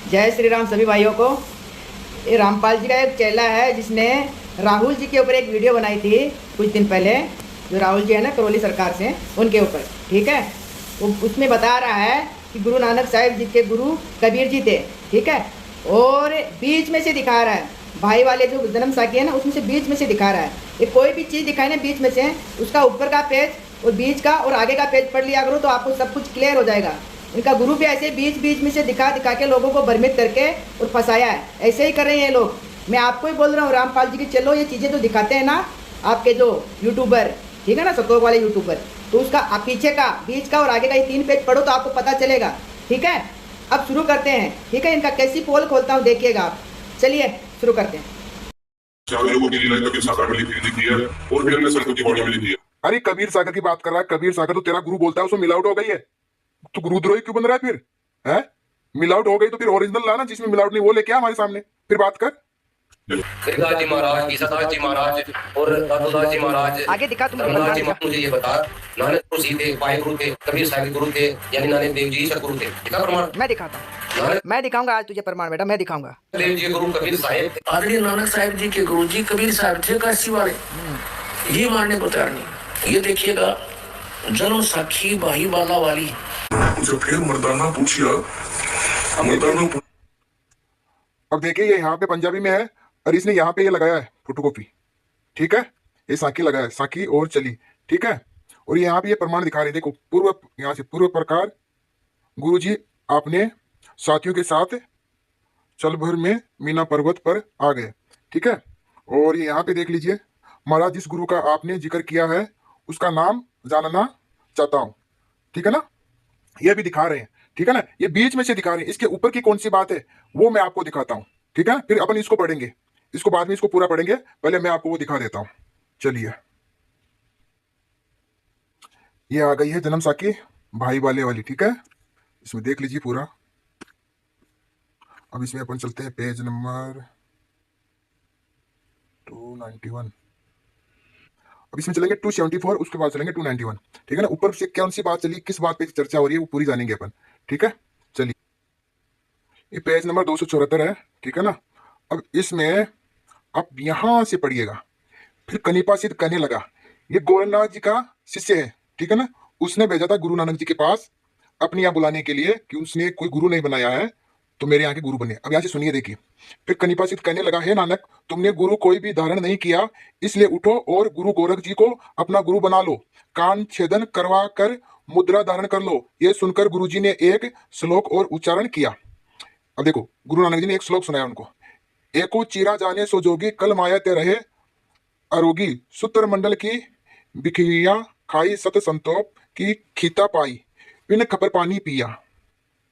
जय श्री राम सभी भाइयों को। ये रामपाल जी का एक चेला है जिसने राहुल जी के ऊपर एक वीडियो बनाई थी कुछ दिन पहले। जो राहुल जी है ना करौली सरकार से, उनके ऊपर, ठीक है। वो उसमें बता रहा है कि गुरु नानक साहिब जी के गुरु कबीर जी थे, ठीक है। और बीच में से दिखा रहा है, भाई वाले जो जन्म साखी है ना उसमें से बीच में से दिखा रहा है। ये कोई भी चीज़ दिखाए ना बीच में से, उसका ऊपर का पेज और बीच का और आगे का पेज पढ़ लिया करो तो आपको सब कुछ क्लियर हो जाएगा। इनका गुरु भी ऐसे बीच बीच में से दिखा दिखा के लोगों को भ्रमित करके और फंसाया है। ऐसे ही कर रहे हैं ये लोग। मैं आपको ही बोल रहा हूँ रामपाल जी की, चलो ये चीज़ें जो दिखाते हैं ना आपके जो यूट्यूबर, ठीक है ना, सतोग वाले यूट्यूबर, तो उसका आप पीछे का, बीच का और आगे का ये 3 पेज पढ़ो तो आपको पता चलेगा, ठीक है। अब शुरू करते हैं, ठीक है। इनका कैसी पोल खोलता हूँ देखिएगा आप। चलिए शुरू करते हैं। लोगों की लीला कबीर सागर में लिखी थी है और फिर हमने संतों की बॉडी में लिखी है। अरे कबीर सागर की बात कर रहा है। कबीर सागर तो तेरा गुरु बोलता है उसमें मिलावट हो गई है। तो गुरुद्रोही क्यों बन रहा है फिर? है मिलावट हो गई तो फिर ओरिजिनल लाना, जिसमें मिलावट नहीं वो लेके आ हमारे सामने, फिर बात कर। गिरिराज जी महाराज, ईसादास जी महाराज और दादूदास जी महाराज, आगे दिखा तुम धर्मदास जी महाराज, मुझे ये बता, नानक गुरु जी थे, पाए गुरु थे, कबीर साहिब गुरु थे, यानी नानक देव जी सतगुरु थे। दिखा प्रमाण? मैं दिखाता हूँ, मैं दिखाऊंगा आज तुझे प्रमाण बेटा, मैं दिखाऊंगा। देव जी गुरु कबीर साहिब, आदरणीय नानक साहिब जी के गुरु जी कबीर साहब थे काशी वाले, ये मानने को तैयार नहीं। ये देखिएगा जन्म साक्षी बाही बाला वाली। मुझे फिर मर्दाना पूछिया, मर्दाना अब देखिए ये यहाँ पे पंजाबी में है और इसने यहाँ पे ये लगाया है फोटोकॉपी, ठीक है। ये साकी लगाया है, साकी और चली, ठीक है। और यहाँ पे ये प्रमाण दिखा रहे हैं, देखो पूर्व, यहाँ से पूर्व प्रकार गुरुजी आपने साथियों के साथ चल भर में मीना पर्वत पर आ गए, ठीक है। और ये यहाँ पे देख लीजिए, महाराज जिस गुरु का आपने जिक्र किया है उसका नाम जानना चाहता हूँ, ठीक है ना। ये भी दिखा रहे हैं, ठीक है ना। ये बीच में से दिखा रहे हैं, इसके ऊपर की कौन सी बात है वो मैं आपको दिखाता हूँ, ठीक है। फिर अपन इसको पढ़ेंगे, इसको बाद में इसको पूरा पढ़ेंगे, पहले मैं आपको वो दिखा देता हूँ। चलिए ये आ गई है जन्म साखी भाई वाले वाली, ठीक है। इसमें देख लीजिए पूरा। अब इसमें अपन चलते हैं पेज नंबर 291। अब इसमें चलेंगे 274, उसके बाद चलेंगे 291, ठीक है ना। ऊपर से कौन सी बात चली, किस बात पे चर्चा हो रही है वो पूरी जानेंगे अपन, ठीक है। चलिए ये पेज नंबर 274 है, ठीक है ना। अब इसमें आप यहां से पढ़िएगा। फिर कनिपा सिद्ध कहने लगा, ये गोरखनाथ जी का शिष्य है, ठीक है ना। उसने भेजा था गुरु नानक जी के पास अपने यहाँ बुलाने के लिए कि उसने कोई गुरु नहीं बनाया है तो मेरे यहाँ के गुरु बने। अब यहाँ से सुनिए, देखिए। फिर कनिपा सिद्ध कहने लगा, हे नानक, तुमने गुरु कोई भी धारण नहीं किया, इसलिए उठो और गुरु गोरख जी को अपना गुरु बना लो, कान छेदन करवा कर मुद्रा धारण कर लो। ये सुनकर गुरु जी ने एक श्लोक और उच्चारण किया। अब देखो गुरु नानक जी ने एक श्लोक सुनाया उनको, एको चीरा जाने सो जोगी, कल माया ते रहे अरोगी, सूत्र मंडल की बिखिया खाई, सत संतोप की खीता पाई, बिन खपर पानी पिया,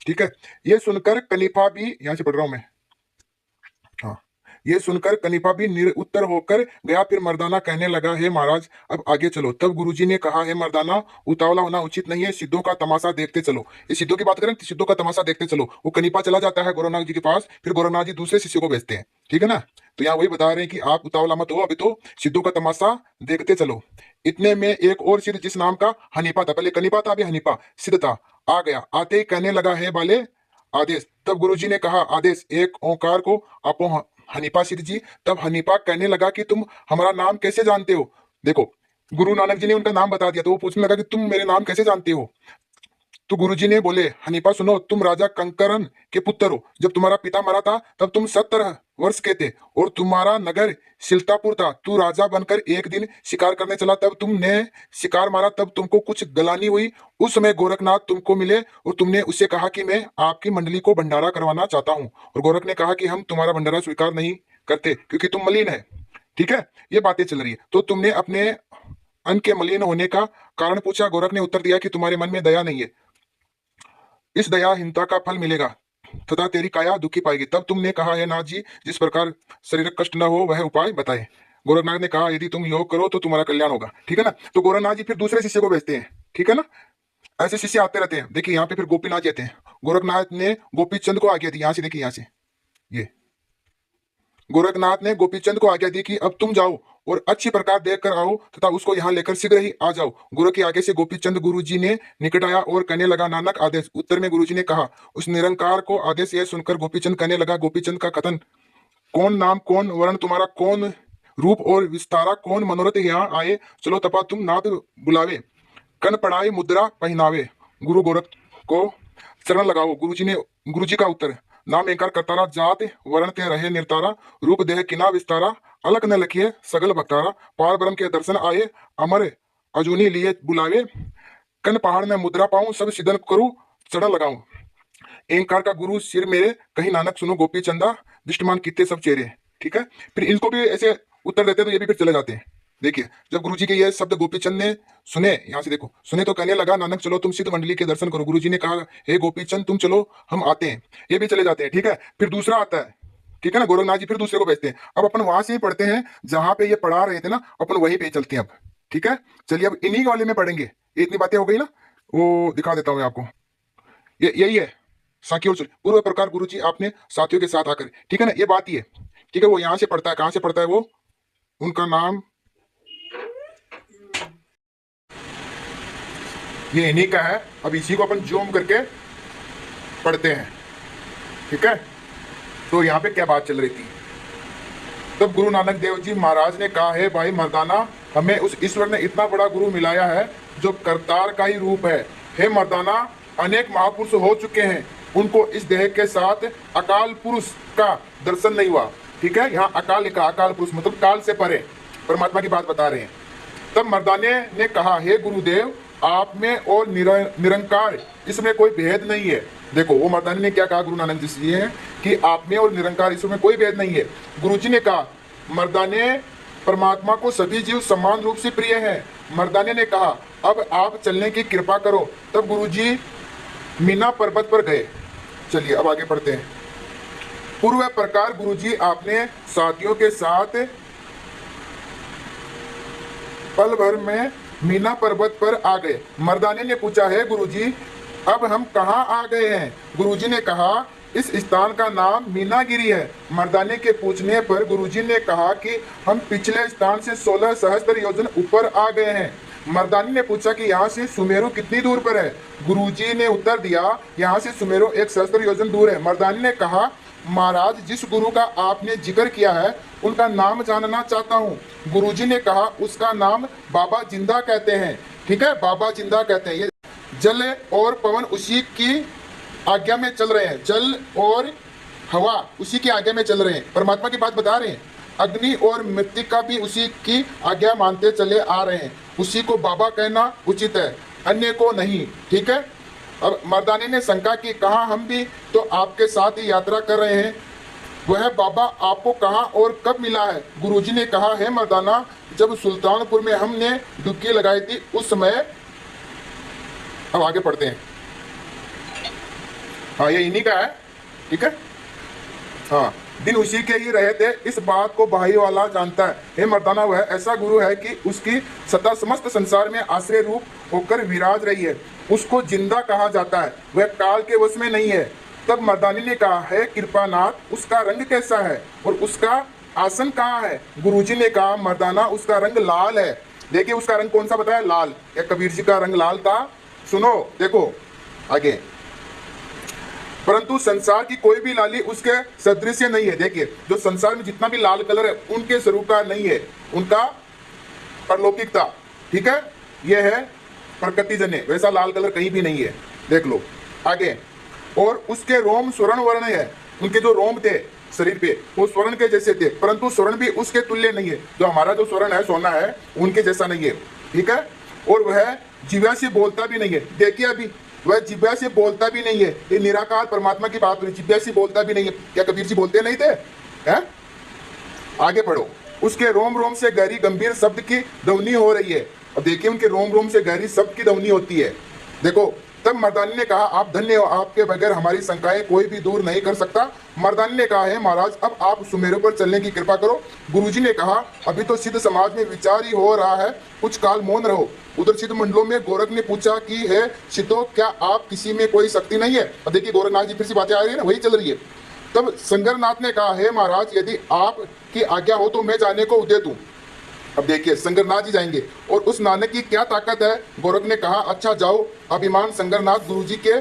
ठीक है। ये सुनकर कनिपा भी, यहां से पढ़ रहा हूं मैं, हाँ, ये सुनकर कनिपा भी निरुत्तर होकर गया। फिर मर्दाना कहने लगा, हे महाराज अब आगे चलो। तब गुरुजी ने कहा, हे मर्दाना, उतावला होना उचित नहीं है, सिद्धों का तमाशा देखते चलो। ये सिद्धों की बात करें, सिद्धों का तमाशा देखते चलो। वो कनिपा चला जाता है गोरखनाथ जी के पास, फिर गोरखनाथ जी दूसरे शिष्यों को भेजते हैं, ठीक है ना। तो यहाँ वही बता रहे हैं कि आप उतावला मत हो, अभी तो सिद्धों का तमाशा देखते चलो। इतने में एक और सिद्ध जिस नाम का हनीफा था, पहले कनिपा था अभी हनीफा सिद्ध था, आ गया। आते ही कहने लगा, हे बाले आदेश। तब गुरुजी ने कहा, आदेश। एक ओंकार को आपो हनीफा सिद्ध जी। तब हनीफा कहने लगा कि तुम हमारा नाम कैसे जानते हो। देखो गुरु नानक जी ने उनका नाम बता दिया, तो वो पूछने लगा कि तुम मेरे नाम कैसे जानते हो। तो गुरुजी ने बोले, हनीफा सुनो, तुम राजा कंकरन के पुत्र हो। जब तुम्हारा पिता मरा था तब तुम 70 वर्ष के थे और तुम्हारा नगर सिलतापुर था। तू राजा बनकर एक दिन शिकार करने चला, तब तुमने शिकार मारा, तब तुमको कुछ गलानी हुई। उस समय गोरखनाथ तुमको मिले और तुमने उससे कहा कि मैं आपकी मंडली को भंडारा करवाना चाहता हूँ। और गोरख ने कहा कि हम तुम्हारा भंडारा स्वीकार नहीं करते क्योंकि तुम मलिन है, ठीक है। ये बातें चल रही है। तो तुमने अपने अन्न के मलिन होने का कारण पूछा। गोरख ने उत्तर दिया कि तुम्हारे मन में दया नहीं है, इस दयाहीनता का फल मिलेगा तथा तेरी काया दुखी पाएगी। तब तुमने कहा, है नाथ जी, जिस प्रकार शरीर कष्ट न हो वह उपाय बताए। गोरखनाथ ने कहा, यदि तुम योग करो तो तुम्हारा कल्याण होगा, ठीक है ना। तो गोरखनाथ जी फिर दूसरे शिष्य को भेजते हैं, ठीक है ना। ऐसे शिष्य आते रहते हैं। देखिए यहाँ पे फिर गोपीनाथ जी आते हैं। गोरखनाथ ने गोपी चंद को आज्ञा दी, यहाँ से देखिए, यहाँ से ये गोरखनाथ ने गोपीचंद को आज्ञा दी कि अब तुम जाओ और अच्छी प्रकार देख कर आओ तथा उसको यहाँ लेकर शीघ्र ही आ जाओ। गुरु के आगे से गोपीचंद गुरु जी ने निकट आया और कहने लगा, नानक आदेश। उत्तर में गुरु जी ने कहा। उस निरंकार को आदेश यह सुनकर गोपीचंद कहने लगा, गोपीचंद का कथन, कौन नाम, कौन वर्ण तुम्हारा, कौन रूप और विस्तारा, कौन मनोरथ यहाँ आए, चलो तपा तुम नाथ बुलावे, कन पढ़ाई मुद्रा पहनावे, गुरु गोरख को चरण लगाओ। गुरु जी का उत्तर, नाम एकार करतारा, जात वर्ण ते रहे निर्तारा, रूप देह किना विस्तारा, अलग न लखिए सगल भक्तारा, पार ब्रह्म के दर्शन आए, अमर अजूनी लिए बुलावे, कन पहाड़ में मुद्रा पाऊं, सब सिदन करूं चरण लगाऊं। एंकार का गुरु सिर मेरे, कहीं नानक सुनो गोपी चंदा, दृष्टमान कितने सब चेहरे। ठीक है, फिर इनको भी ऐसे उत्तर देते तो ये भी फिर चले जाते हैं। देखिए, जब गुरुजी के ये शब्द गोपीचंद ने सुने, यहाँ से देखो, सुने तो कहने लगा, नानक चलो तुम सिद्ध मंडली के दर्शन करो। गुरुजी ने कहा, हे गोपीचंद तुम चलो हम आते हैं। ये भी चले जाते हैं। ठीक है, फिर दूसरा आता है। ठीक है ना, गोरखनाथ जी फिर दूसरे को भेजते हैं। अब अपन वहां से ही पढ़ते हैं जहां पे ये पढ़ा रहे थे ना, अपन वहीं पे चलते हैं अब। ठीक है, चलिए अब इन्हीं वाले में पढ़ेंगे। ये इतनी बातें हो गई ना, वो दिखा देता हूँ मैं आपको। ये यही है साखी और पूर्व प्रकार गुरु जी आपने साथियों के साथ आकर, ठीक है ना, ये बात ही है। ठीक है, वो यहाँ से पढ़ता है, कहाँ से पढ़ता है वो, उनका नाम ये इन्हीं का है। अब इसी को अपन जूम करके पढ़ते हैं। ठीक है, तो यहाँ पे क्या बात चल रही थी। तब गुरु नानक देव जी महाराज ने कहा, है भाई मर्दाना, हमें उस ईश्वर ने इतना बड़ा गुरु मिलाया है जो करतार का ही रूप है। हे मर्दाना, अनेक महापुरुष हो चुके हैं, उनको इस देह के साथ अकाल पुरुष का दर्शन नहीं हुआ। ठीक है, यहाँ अकाल लिखा, अकाल पुरुष मतलब काल से परे, परमात्मा की बात बता रहे हैं। तब मर्दाने ने कहा, हे गुरुदेव, आप में और निरंकार इसमें कोई भेद नहीं है। देखो, वो मर्दाने ने क्या कहा गुरु नानक जी ने कि आप में और निरंकार इसमें कोई भेद नहीं है। गुरुजी ने कहा, मर्दाने, परमात्मा को सभी जीव समान रूप से प्रिय हैं। मर्दाने ने कहा, अब आप चलने की कृपा करो। तब गुरुजी मीना पर्वत पर गए। चलिए अब आगे पढ़ते हैं। पूर्व प्रकार गुरुजी आपने साथियों के साथ पल भर में मीना पर्वत पर आ गए। मर्दाने ने पूछा, है गुरुजी, अब हम कहाँ आ गए हैं? गुरुजी ने कहा, इस स्थान का नाम मीनागिरी है। मर्दाने के पूछने पर गुरुजी ने कहा कि हम पिछले स्थान से 16 सहस्त्र योजन ऊपर आ गए हैं। मर्दानी ने पूछा कि यहाँ से सुमेरु कितनी दूर पर है? गुरुजी ने उत्तर दिया, यहाँ से सुमेरु 1 सहस्त्र योजन दूर है। मर्दानी ने कहा, महाराज, जिस गुरु का आपने जिक्र किया है उनका नाम जानना चाहता हूँ। गुरुजी ने कहा, उसका नाम बाबा जिंदा कहते हैं। ठीक है, बाबा जिंदा कहते हैं। ये जल और पवन उसी की आज्ञा में चल रहे हैं, जल और हवा उसी की आज्ञा में चल रहे हैं, परमात्मा की बात बता रहे हैं। अग्नि और मृत्तिका भी उसी की आज्ञा मानते चले आ रहे हैं। उसी को बाबा कहना उचित है, अन्य को नहीं। ठीक है, अब मर्दानी ने शंका की, कहा हम भी तो आपके साथ ही यात्रा कर रहे हैं, वह बाबा आपको कहाँ और कब मिला है? गुरुजी ने कहा, है मर्दाना, जब सुल्तानपुर में हमने डुबकी लगाई थी उस समय। अब आगे पढ़ते हैं। हाँ, ये इन्हीं का है। ठीक है, हाँ, दिन उसी के ही रहे थे, इस बात को बाही वाला जानता है। हे मर्दाना, वह ऐसा गुरु है कि उसकी सत्ता समस्त संसार में आश्रय रूप होकर विराज रही है। उसको जिंदा कहा जाता है, वह काल के वश में नहीं है। तब मर्दानी ने कहा, है कृपानाथ, उसका रंग कैसा है और उसका आसन कहाँ है? गुरुजी ने कहा, मर्दाना, उसका रंग लाल है। देखिए, उसका रंग कौन सा बताया? लाल। या कबीर जी का रंग लाल था? सुनो, देखो आगे, परंतु संसार की कोई भी लाली उसके सदृश नहीं है। देखिए, जो संसार में जितना भी लाल कलर है उनके स्वरूप का नहीं है, उनका परलौकिक था। ठीक है, यह है प्रकृति जन्य, वैसा लाल कलर कहीं भी नहीं है। देख लो आगे, और उसके रोम स्वर्ण वर्ण है। उनके जो रोम थे शरीर पे वो स्वर्ण के जैसे थे, परंतु स्वर्ण भी उसके तुल्य नहीं है। जो हमारा जो स्वर्ण है, सोना है, उनके जैसा नहीं है। ठीक है, और वह जिह्वा से बोलता भी नहीं है। देखिए, अभी वह जिह्वा से बोलता भी नहीं है। ये निराकार परमात्मा की बात हुई, जिह्वा से बोलता भी नहीं है। क्या कबीर जी बोलते नहीं थे? हैं? आगे पढ़ो, उसके रोम रोम से गहरी गंभीर शब्द की ध्वनि हो रही है। अब देखिए, उनके रोम रोम से गहरी शब्द की ध्वनि होती है। देखो, तब मर्दानी ने कहा, आप धन्य हो, आपके बगैर हमारी शंकाएं कोई भी दूर नहीं कर सकता। मर्दानी ने कहा, है महाराज, अब आप सुमेरु पर चलने की कृपा करो। गुरुजी ने कहा, अभी तो सिद्ध समाज में विचार ही हो रहा है, कुछ काल मौन रहो। उधर सिद्ध मंडलों में गोरख ने पूछा कि है सिद्धो, क्या आप किसी में कोई शक्ति नहीं है? अब देखिए, गोरखनाथ जी फिर से बातें आ रही है ना, वही चल रही है। तब संगरनाथ ने कहा, है महाराज, यदि आपकी आज्ञा हो तो मैं जाने को उद्यत हूँ। अब देखिए संगरनाथ जी जाएंगे और उस नानक की क्या ताकत है। गोरख ने कहा अच्छा जाओ। अभिमान संगरनाथ गुरुजी के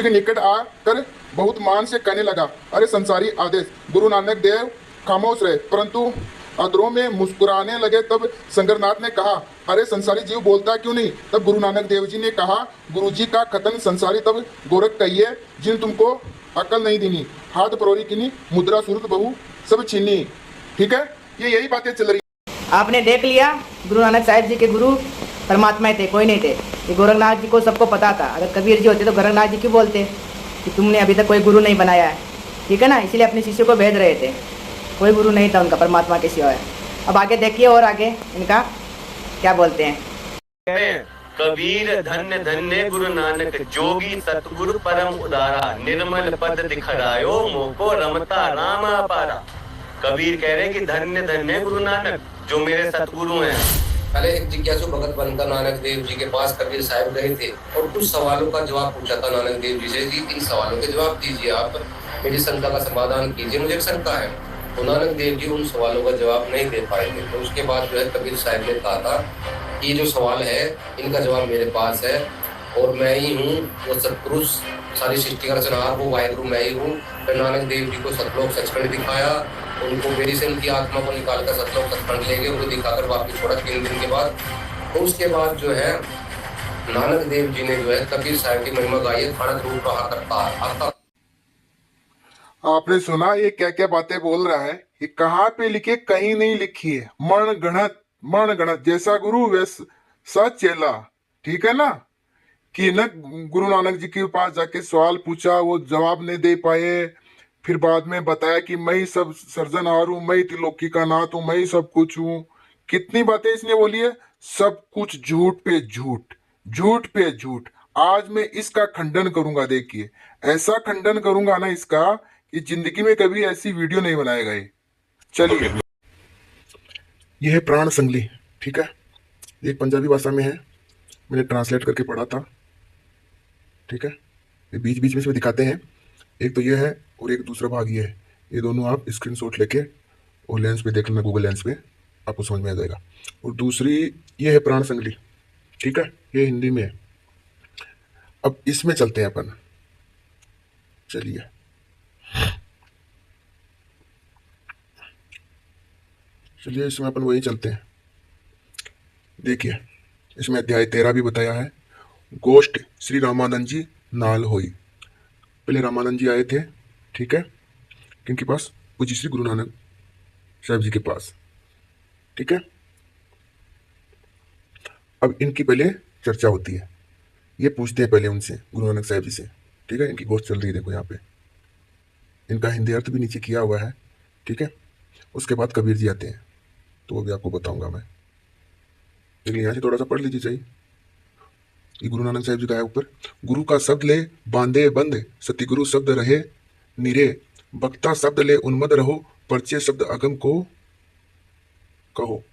निकट आकर बहुत मान से कहने लगा, अरे संसारी आदेश। गुरु नानक देव खामोश रहे परंतु अधरों में मुस्कुराने लगे। तब संगरनाथ ने कहा, अरे संसारी जीव बोलता क्यों नहीं। तब गुरु नानक देव जी ने कहा, गुरुजी का कथन संसारी। तब गोरख कहिए जिन तुमको अकल नहीं दीनी, हाथ परोरी किनी, मुद्रा सूरत बहु सब छीनी। ठीक है, ये यही बातें चल रही। आपने देख लिया, गुरु नानक साहिब जी के गुरु परमात्मा थे, कोई नहीं थे। ये गोरखनाथ जी को सबको पता था। अगर कबीर जी होते तो गोरखनाथ जी क्यों बोलते कि तुमने अभी तक कोई गुरु नहीं बनाया है। ठीक है ना, इसीलिए अपने शिष्य को भेज रहे थे। कोई गुरु नहीं था उनका परमात्मा के सिवाय। अब आगे देखिए और आगे इनका क्या बोलते हैं। कबीर धन्य धन्य गुरु नानक जोगी सतगुरु परम उदारा, निर्मल पद दिखरायो मोको रमता राम अपारा। कबीर कह रहे कि धन्य धन्य गुरु नानक जो मेरे सतगुरु हैं। पहले एक जिज्ञासु भगत बनकर नानक देव जी के पास कबीर साहब गए थे और कुछ सवालों का जवाब पूछा था नानक देव जी से, जी इन सवालों के जवाब दीजिए, आप मेरी शंका का समाधान कीजिए, मुझे एक शंका है। तो नानक देव जी उन सवालों का जवाब नहीं दे पाए थे। तो उसके बाद जो है कबीर साहब ने कहा था कि जो सवाल है इनका जवाब मेरे पास है और मैं ही हूँ वो सतपुरुष, सारी सृष्टि का रचनहार वो वाहिगुरु मैं ही हूँ। फिर नानक देव जी को सतलोक सचखंड दिखाया, उनको मेरी से उनकी आत्मा को निकालकर सतलोक सचखंड ले गए, उनको दिखाकर वापस छोड़ा 3 दिन के बाद। तो उसके बाद जो है नानक देव जी ने जो है कबीर साहब की महिमा गाई, खड़क रूप रहा करता। आपने सुना ये क्या क्या बातें बोल रहा है। ये कहाँ पे लिखे, कहीं नहीं लिखी है। मण गणत जैसा गुरु वैसा चेला। ठीक है ना, कि न गुरु नानक जी के पास जाके सवाल पूछा, वो जवाब नहीं दे पाए। फिर बाद में बताया कि मैं ही सब सर्जनहार हूँ, मैं ही त्रिलोकी का नाथ हूँ, मैं ही सब कुछ हूँ। कितनी बातें इसने बोली है, सब कुछ झूठ पे झूठ, झूठ पे झूठ। आज मैं इसका खंडन करूंगा। देखिए ऐसा खंडन करूंगा ना इसका कि जिंदगी में कभी ऐसी वीडियो नहीं बनाएगा ये। चलिए, यह है प्राण संगली। ठीक है, एक पंजाबी भाषा में है, मैंने ट्रांसलेट करके पढ़ा था। ठीक है, ये बीच बीच में इसमें दिखाते हैं। एक तो ये है और एक दूसरा भाग ये है। ये दोनों आप स्क्रीनशॉट लेके और लेंस पे देख लेना, गूगल लेंस पे आपको समझ में आ जाएगा। और दूसरी ये है प्राण संगली। ठीक है, ये हिंदी में है। अब इसमें चलते हैं अपन। चलिए, इसमें अपन वही चलते हैं। देखिए इसमें अध्याय 13 भी बताया है। गोष्ठ श्री रामानंद जी नाल होई। पहले रामानंद जी आए थे, ठीक है, किनके पास, पूज्य श्री गुरु नानक साहब जी के पास। ठीक है, अब इनकी पहले चर्चा होती है। ये पूछते हैं पहले उनसे, गुरु नानक साहब जी से। ठीक है, इनकी गोष्ठ चल रही है, देखो यहाँ पे इनका हिंदी अर्थ भी नीचे किया हुआ है। ठीक है, उसके बाद कबीर जी आते हैं, तो वो भी आपको बताऊंगा मैं। लेकिन यहाँ से थोड़ा सा पढ़ लीजिए चाहिए। ये गुरु नानक साहब जी का है ऊपर। गुरु का शब्द ले बांधे बंद, सतगुरु शब्द रहे निरे, बक्ता शब्द ले उन्मद रहो, परचे शब्द अगम को कहो।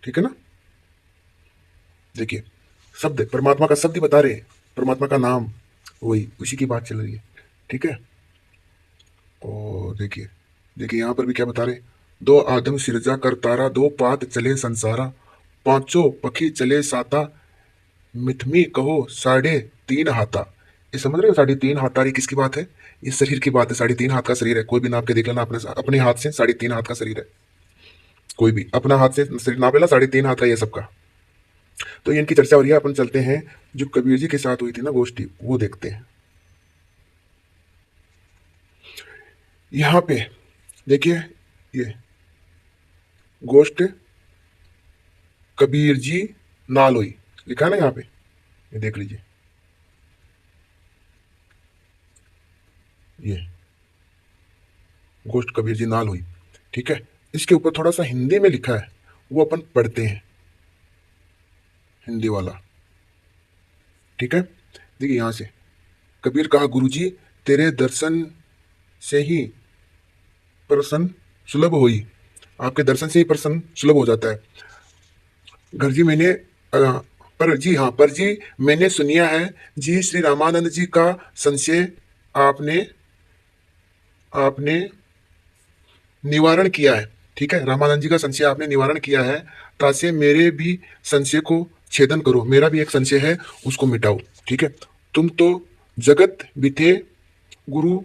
ठीक है ना, देखिए शब्द परमात्मा का शब्द ही बता रहे हैं, परमात्मा का नाम, वही उसी की बात चल रही है। ठीक है, और देखिए यहाँ पर भी क्या बता रहे, दो आदम सिरजा कर तारा, दो पात चले संसारा, पांचों पखी चले साता, मिथमी कहो 3.5 हाथा। ये समझ रहे हो, 3.5 हाथ तारी किसकी बात है, ये शरीर की बात है। 3.5 हाथ का शरीर है, कोई भी नाप के देख लेना अपने हाथ से। 3.5 हाथ का शरीर है, कोई भी अपना हाथ से शरीर नाप लेना, 3.5 हाथ का ये सबका। तो इनकी चर्चा हो रही है। अपन चलते हैं जो कबीर जी के साथ हुई थी ना गोष्ठी, वो देखते हैं। यहां पे देखिए, ये गोष्ठ कबीर जी नाल हुई लिखा है ना यहाँ पे, ये देख लीजिए। ये गोष्ठ कबीर जी नाल हुई। ठीक है, इसके ऊपर थोड़ा सा हिंदी में लिखा है, वो अपन पढ़ते हैं, हिंदी वाला। ठीक है, देखिए यहां से, कबीर कहा गुरुजी तेरे दर्शन से ही प्रसन्न सुलभ हुई। आपके दर्शन से ही प्रसन्न सुलभ हो जाता है। घर जी मैंने पर जी मैंने सुनिया है जी, श्री रामानंद जी का संशय आपने निवारण किया है। ठीक है, रामानंद जी का संशय आपने निवारण किया है, तासे मेरे भी संशय को छेदन करो, मेरा भी एक संशय है उसको मिटाओ। ठीक है, तुम तो जगत बिथे गुरु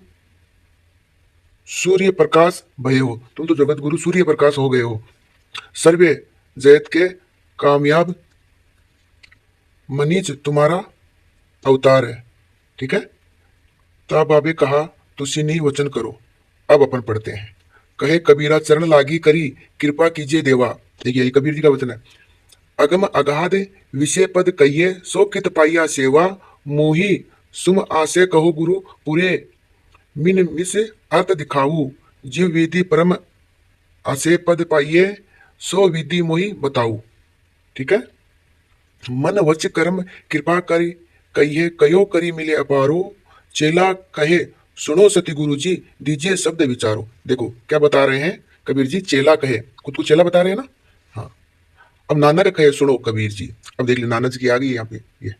सूर्य प्रकाश भय हो, तुम तो जगत गुरु सूर्य प्रकाश हो गए हो, सर्वे जयत के कामयाब मनीज तुम्हारा अवतार है। ठीक है, ता बाबे कहा तुसी नहीं वचन करो। अब अपन पढ़ते हैं। कहे कबीरा चरण लागी करी कृपा कीजिए देवा। देखिए ये कबीर जी का वचन है। अगम अगाध विषय पद कहिए सो कित पाइया सेवा, मोही सुम आसे कहो गुरु पूरे मिन मिस अर्थ दिखाऊ, जीव विधि परम आसे पद पाइए सो विधि मोही बताऊ। ठीक है, मन वच कर्म कृपा करी कहिए कयो करी मिले अपारो, चेला कहे सुनो सती गुरु जी दीजिए शब्द विचारो। देखो क्या बता रहे हैं कबीर जी, चेला कहे, खुद को चेला बता रहे हैं ना। हाँ, अब नानक कहे सुनो कबीर जी। अब देख ली नानक जी की आ गई यहाँ पे, ये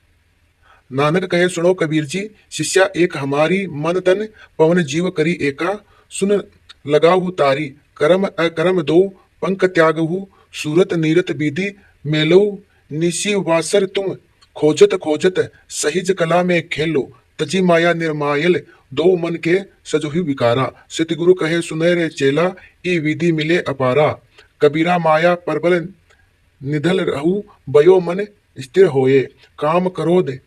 नानक कहे सुनो कबीर जी, शिष्या एक हमारी मन तन पवन जीव करी एका, सुन लगाऊ तारी कर्म अकर्म दो पंख त्यागहु, सूरत नीरत विधि मेलऊ, निशी वासर तुम खोजत खोजत सहिज कला में खेलो, तजी माया निर्मायल दो मन के सजोहि विकारा, सतगुरु कहे सुने रे चेला ई विधि मिले अपारा, कबीरा माया परबल निधल रहु बयो मन स्थिर होए, काम क्रोध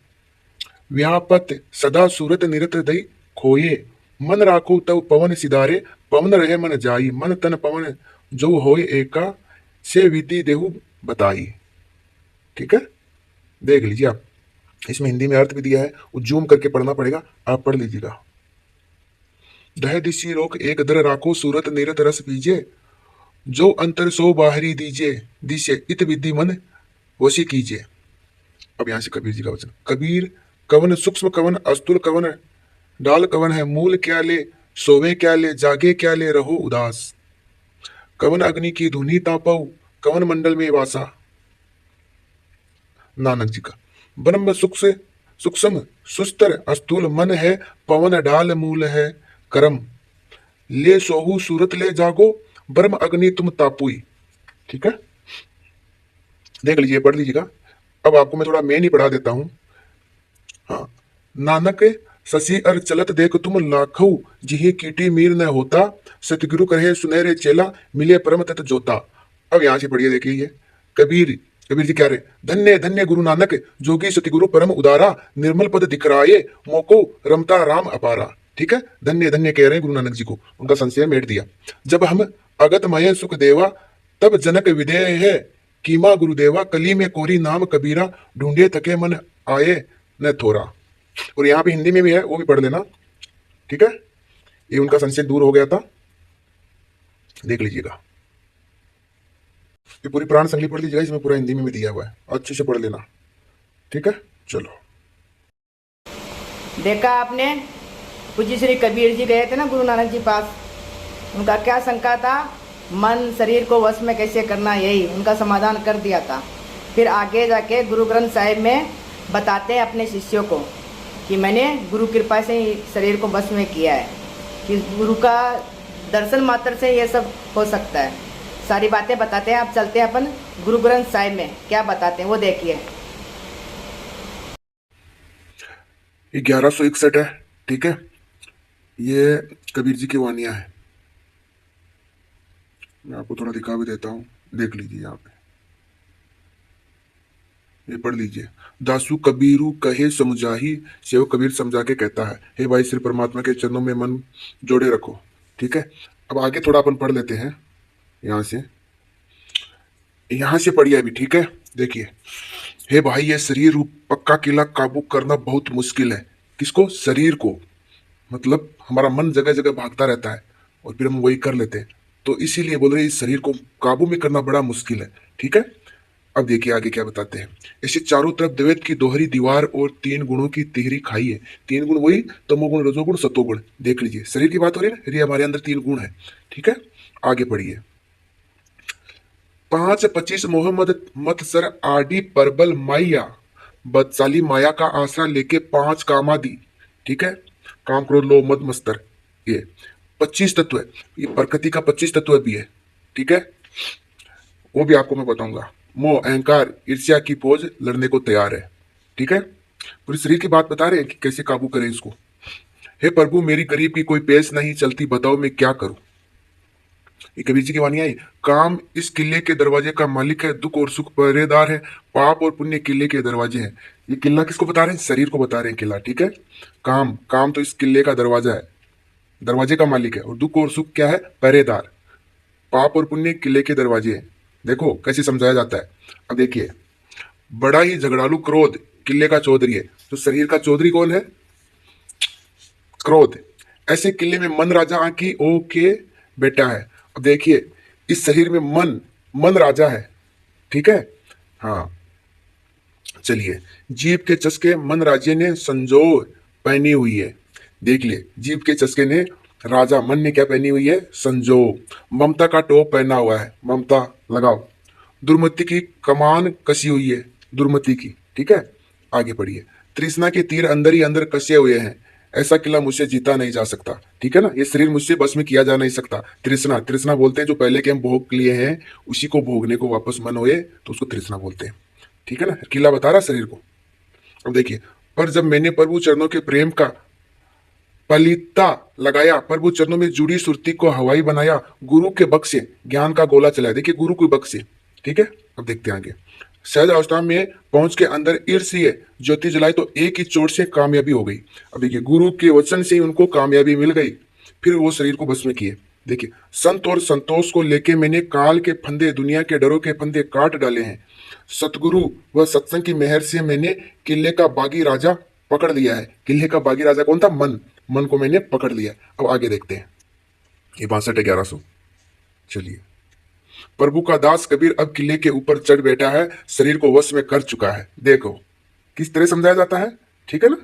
व्यापत सदा सूरत निरत दई खोए, मन राखो तब पवन सिधारे पवन रहे मन जाई, मन तन पवन जो होए एका से विधि देहु बताई। ठीक है, देख लीजिए आप, इसमें हिंदी में अर्थ भी दिया है, वो जूम करके पढ़ना पड़ेगा, आप पढ़ लीजिएगा। दह दिशी रोक एक दर राखो सूरत निरत रस पीजे, जो अंतर सो बाहरी दीजिए दिशे इत विधि मन वशी कीजिए। अब यहां से कबीर जी का वचन। कबीर कवन सूक्ष्म कवन अस्तुल कवन डाल कवन है, मूल क्या ले सोवे क्या ले जागे क्या ले रहो उदास, कवन अग्नि की धुनी तापऊ कवन मंडल में वासा। नानक जी का ब्रह्म सूक्ष्म सुस्तर अस्तूल मन है, पवन डाल मूल है करम, ले सोहू सूरत ले जागो ब्रह्म अग्नि तुम तापुई। ठीक है, देख लीजिए, पढ़ लीजिएगा। अब आपको मैं थोड़ा मेन ही पढ़ा देता हूं। हाँ, नानक शशि अर चलत देख तुम लाखों जिही कीटी मीर न होता, सतगुरु कहे सुनहरे चेला मिले परम तत जोता। अब यहां से पढ़िए, देखिए ये कबीर जी क्या रहे, धन्य धन्य गुरु नानक जोगी सतगुरु परम उदारा, निर्मल पद दिखराए मोको रमता राम अपारा। ठीक है, धन्य धन्य कह रहे हैं गुरु नानक जी को, उनका संशय मेट दिया। जब हम अगत मय सुख देवा तब जनक विदेय है, कीमा गुरुदेवा कली में कोरी नाम कबीरा, ढूंढे थके मन आए न थोरा। और यहाँ पे हिंदी में भी है, वो भी पढ़ लेना। ठीक है, ये उनका संशय दूर हो गया था, देख लीजिएगा। ये पूरी पुराण संगली पढ़ लीजिएगा, इसमें पूरा हिंदी में भी दिया हुआ है, अच्छे से पढ़ लेना। ठीक है, चलो। देखा आपने, पूज्य श्री कबीर जी गए थे ना गुरु नानक जी पास, उनका क्या शंका था, मन शरीर को वश में कैसे करना, यही उनका समाधान कर दिया था। फिर आगे जाके गुरु ग्रंथ साहिब में बताते हैं अपने शिष्यों को कि मैंने गुरु कृपा से ही शरीर को वश में किया है, कि गुरु का दर्शन मात्र से ये सब हो सकता है। सारी बातें बताते हैं। आप चलते हैं अपन गुरु ग्रंथ साहिब में क्या बताते हैं वो देखिए। 1161 है। ठीक है, ये कबीर जी की वानियां है, मैं आपको थोड़ा दिखा भी देता हूं, देख लीजिए यहाँ पे, ये पढ़ लीजिए। दासु कबीरू कहे समझाही, सेव कबीर समझा के कहता है, हे भाई श्री परमात्मा के चरणों में मन जोड़े रखो। ठीक है, अब आगे थोड़ा अपन पढ़ लेते हैं, यहां से पढ़िए अभी। ठीक है, देखिए, हे भाई ये शरीर रूप पक्का किला काबू करना बहुत मुश्किल है। किसको? शरीर को, मतलब हमारा मन जगह जगह भागता रहता है और फिर हम वही कर लेते हैं, तो इसीलिए बोल रहे हैं इस शरीर को काबू में करना बड़ा मुश्किल है। ठीक है, अब देखिए आगे क्या बताते हैं। ऐसे चारों तरफ द्वैत की दोहरी दीवार और 3 गुणों की तिहरी खाई है। 3 गुण वही तमोगुण, रजोगुण, सतोगुण। देख लीजिए, शरीर की बात हो रही है ना, हमारे अंदर 3 गुण है। ठीक है, आगे पढ़िए। 5-25 मोहम्मद मत सर आडी परबल माया, बदसाली माया का आसरा लेके 5 कामादि। ठीक है, काम, क्रोध, लोभ, मद, मत्सर, ये 25 तत्व है। ये प्रकृति का 25 तत्व भी है। ठीक है, वो भी आपको मैं बताऊंगा। मोह, अहंकार, ईर्ष्या की पोज लड़ने को तैयार है, ठीक है। पूरे शरीर की बात बता रहे हैं कि कैसे काबू करें इसको। हे प्रभु, मेरी गरीब की कोई पेश नहीं चलती, बताओ मैं क्या करूं। ये कबीर जी की वाणी आई। काम इस किले के दरवाजे का मालिक है, दुख और सुख पहरेदार है, पाप और पुण्य किले के दरवाजे हैं। ये किला किसको बता रहे हैं? शरीर को बता रहे हैं किला, ठीक है। काम काम तो इस किले का दरवाजा है, दरवाजे का मालिक है, और दुख और सुख क्या है? पहरेदार। पाप और पुण्य किले के दरवाजे हैं। देखो कैसे समझाया जाता है। अब देखिए, बड़ा ही झगड़ालू क्रोध किले का चौधरी है। तो शरीर का चौधरी कौन है? क्रोध। ऐसे किले में मन राजा आंकी ओ के बेटा है। अब देखिए, इस शरीर में मन राजा है, ठीक है। हाँ, चलिए, जीभ के चस्के मन राज्य ने संजो पहनी हुई है। देख लिए, जीभ के चस्के ने राजा, मन ने क्या पहनी हुई है? संजो। ममता का टोप पहना हुआ है, ममता लगाओ। दुर्मति की कमान कसी हुई है, दुर्मति की, ठीक है। आगे पढ़िए। तृष्णा के तीर अंदर ही अंदर कसे हुए हैं, ऐसा किला मुझसे जीता नहीं जा सकता, ठीक है ना। ये शरीर मुझसे बस में किया जा नहीं सकता। तृष्णा, तृष्णा बोलते हैं जो पहले के हम भोग लिए हैं, उसी को भोगने को वापस मन होए तो उसको तृष्णा बोलते हैं, ठीक है ना। किला बता रहा शरीर को। अब देखिए, पर जब मैंने प्रभु चरणों के प्रेम का पलीता लगाया, प्रभु चरणों में जुड़ी सुरती को हवाई बनाया, गुरु के बक्से ज्ञान का गोला चलाया। देखिए, गुरु के बक्से, ठीक है। अब देखते हैं आगे। सहज अवस्था में पहुंच के अंदर ईर्ष्या ज्योति जलाई तो एक ही चोट से कामयाबी हो गई। अब देखिए, गुरु के वचन से ही उनको कामयाबी मिल गई, फिर वो शरीर को भस्म किए। देखिए, संत और संतोष को लेके मैंने काल के फंदे, दुनिया के डरों के फंदे काट डाले हैं। सतगुरु व सत्संग की मेहर से मैंने किले का बागी राजा पकड़ लिया है। किले का बागी राजा कौन था? मन को मैंने पकड़ लिया। अब आगे देखते हैं, ये 62-1100। चलिए, प्रभु का दास कबीर अब किले के ऊपर चढ़ बैठा है, शरीर को वश में कर चुका है। देखो किस तरह समझाया जाता है, ठीक है ना।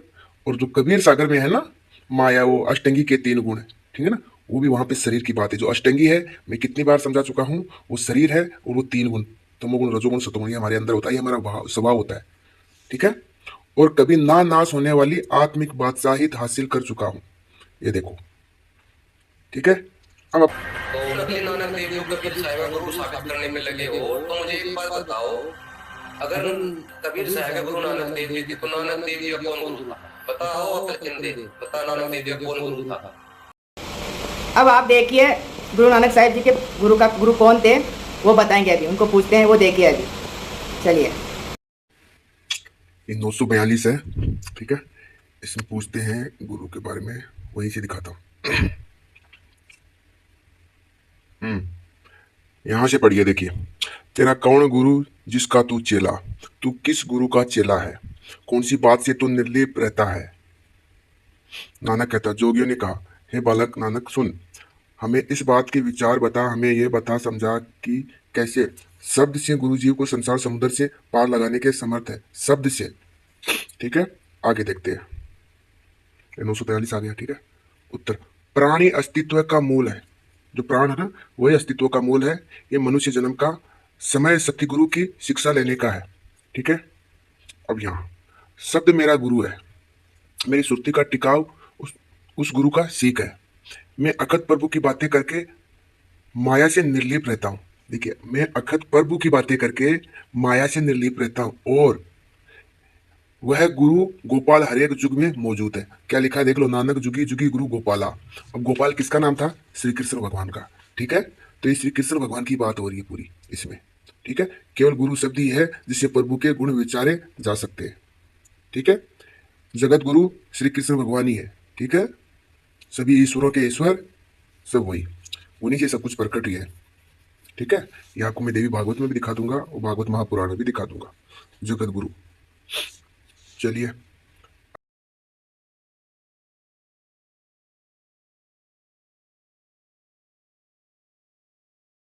और जो कबीर सागर में है ना माया, वो अष्टंगी के 3 गुण, ठीक है ना, वो भी वहां पे शरीर की बात है। जो अष्टंगी है, मैं कितनी बार समझा चुका हूं, वो शरीर है, और वो 3 गुण, तमोगुण, रजोगुण, सतोगुण, हमारे अंदर होता है, हमारा स्वभाव होता है, ठीक है। और कभी ना नाश होने वाली आत्मिक बादशाहित हासिल कर चुका हूं, ये देखो, ठीक है। अब तो नकली नानक देव जो कबीर साहिब गुरु साबित करने में लगे हो, तो मुझे एक बात बताओ, अगर कबीर साहिब गुरु नानक देव जी थे तो नानक देव जी का कौन गुरु था? बताओ अकल चंदे, बता नानक देव जी का कौन गुरु था? अब आप देखिए, गुरु नानक साहिब जी के गुरु कौन थे वो बताएंगे अभी, उनको पूछते हैं, वो देखिए अभी। चलिए, ये 942 है, ठीक है। इसमें पूछते हैं गुरु के बारे में, वहीं से दिखाता हूं। यहां से पढ़िए। देखिए, तेरा कौन गुरु जिसका तू चेला, तू किस गुरु का चेला है, कौन सी बात से तू निर्लिप रहता है। नानक कहता, जोगियों ने कहा, हे बालक नानक सुन, हमें इस बात के विचार बता, हमें यह बता समझा कि कैसे शब्द से गुरु जी को संसार समुद्र से पार लगाने के समर्थ है, शब्द से, ठीक है। आगे देखते हैं, 943 आ गया, ठीक है। उत्तर, प्राणी अस्तित्व का मूल है। जो प्राण है ना, वही अस्तित्व का मूल है। ये मनुष्य जन्म का समय सतगुरु की शिक्षा लेने का है, ठीक है। अब यहाँ शब्द मेरा गुरु है, मेरी सुरती का टिकाव उस गुरु का सीख है। मैं अखत प्रभु की बातें करके माया से निर्लिप रहता हूँ। देखिए, मैं अखत प्रभु की बातें करके माया से निर्लिप रहता हूँ, और वह गुरु गोपाल हर एक युग में मौजूद है। क्या लिखा है देख लो, नानक जुगी जुगी गुरु गोपाला। अब गोपाल किसका नाम था? श्री कृष्ण भगवान का, ठीक है। तो ये श्री कृष्ण भगवान की बात हो रही है पूरी इसमें, ठीक है। केवल गुरु शब्द ही है जिससे प्रभु के गुण विचारे जा सकते हैं, ठीक है। जगत गुरु श्री कृष्ण भगवान ही है, ठीक है। सभी ईश्वरों के ईश्वर सब वही, उन्हीं से सब कुछ प्रकट ही है, ठीक है। ये आपको मैं देवी भागवत में भी दिखा दूंगा और भागवत महापुराण में भी दिखा दूंगा, जगत गुरु। चलिए।